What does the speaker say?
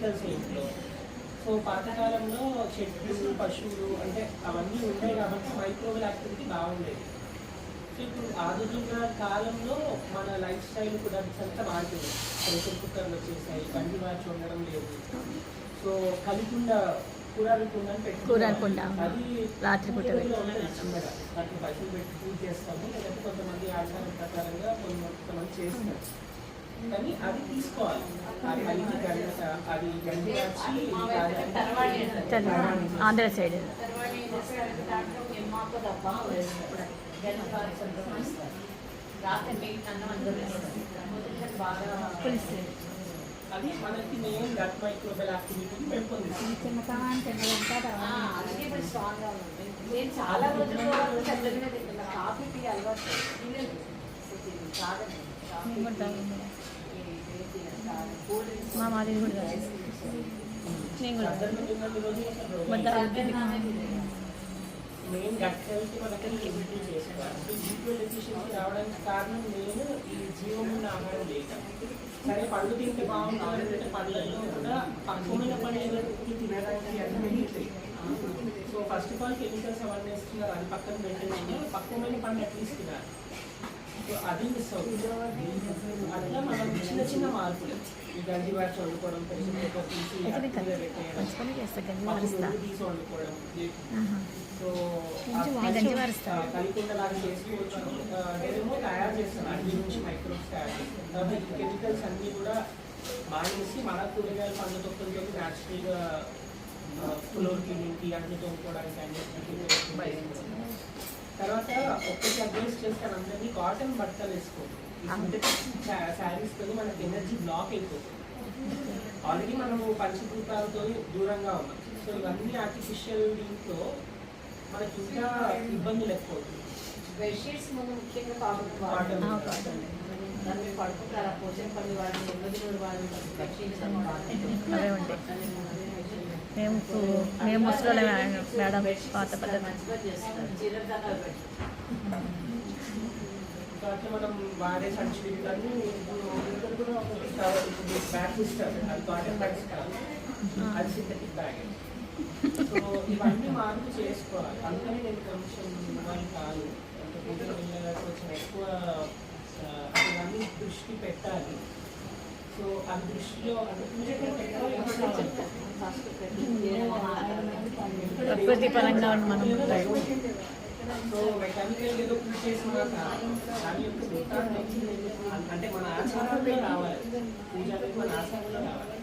Chemicals ఇంట్లో. So పాతకాలంలో చెట్లు పశువులు అంటే అవన్నీ ఉంటాయి కాబట్టి మైక్రోవేవ్ యాక్టివిటీ బాగుండేది. సో ఇప్పుడు ఆధునిక కాలంలో మన లైఫ్ స్టైల్ కూడా అంతా మారుతుంది. ప్రెషర్ కుక్కర్లు వచ్చేసాయి, కంటి మార్చి ఉండడం లేదు. సో కలికుండా కూరకుండా అది రాత్రి పూట చిన్నగా వాటిని పశువులు పెట్టి పూజ చేస్తాము, లేకపోతే కొంతమంది ఆచారం ప్రకారంగా కొంతమంది చేస్తారు. కానీ అది తీసుకోవాలి, అది గండి ఆంధ్ర సైడ్ అది మనకి మెయిన్ గట్ మైక్రోబెల్ యాక్టివిటీని పెంపొందిస్తుంది. నేను చాలా రోజులు కాఫీ టీ అలవాటు మా మాది కూడా మెయిన్ గట్ హెల్త్ మనకి ఇంప్రూవ్ చేసుకోవాలి. బి12 డెఫిషియన్సీ రావడానికి కారణం మెయిన్ ఈ జీవం ఉన్న ఆహారం లేక. సరే పళ్ళు తింటే బాగుంటుంది అంటే పళ్ళల్లో కూడా పక్కమైన పళ్ళు తినడానికి అన్నీ. So first of all chemicals అవన్నీ వేస్తున్నారు, అది పక్కన పెట్టేసి పక్కమైన పండు అట్లీస్ట్ తినాలి. సో అది మిస్ అవుతుంది. అట్లా మనం చిన్న చిన్న మార్పులు ఈ గంజి వాచి వండుకోవడం, తీసి వండుకోవడం, సో కలికుండా లాగా చేసుకోవచ్చు. నేనేమో తయారు చేస్తాను, అన్ని నుంచి మైక్రోబ్స్ తయారు చేస్తాను. తర్వాత ఈ కెమికల్స్ అన్నీ కూడా మానేసి మన కూరగాయల పండ్ల తొక్కలతో న్యాచురల్గా ఫ్లోర్ క్లీనింగ్కి అన్ని తోముకోవడానికి అన్ని. తర్వాత ఒక్కటి అడ్వైస్ చేస్తాను అందరినీ, కాటన్ బట్టలు వేసుకోండి. శారీస్తో మనకి ఎనర్జీ బ్లాక్ అయిపోతుంది. ఆల్రెడీ మనము పంచభూతాలతో దూరంగా ఉన్నాం. సో ఇవన్నీ ఆర్టిఫిషియల్ దీంట్లో మనకి ఇంకా ఇబ్బంది లేకపోతుంది. బెడ్షీట్స్ మనం ముఖ్యంగా కాటన్ దాన్ని పడుకుంటారు. పోచంపల్లి వాళ్ళు, ఎన్నదినూరు వాళ్ళు అవే ఉంటాయి. మేము ముసలి మేడం పాత పద్ధతి మంచిగా చేస్తారు. జీలకర్ర అట్లా మనం వాడే సంచులన్నీ కూడా బ్యాగ్స్ ఇస్తారు, అది కాటన్ బ్యాగ్స్ కాదు, అది సింథటిక్ బ్యాగ్. సో ఇవన్నీ మార్పు చేసుకోవాలి. అందుకని నేను కొంచెం ఇవ్వాలి కాదు అంటే కొంచెం ఎక్కువ ఇవన్నీ దృష్టి పెట్టాలి. సో అది దృష్టిలో ప్రకృతి పరంగా మనం సో మెకానికల్ ఏదో పూజ చేసిన దాని యొక్క అంటే మన ఆచారంలో రావాలి, పూజ అనేది మన ఆచారంలో రావాలి.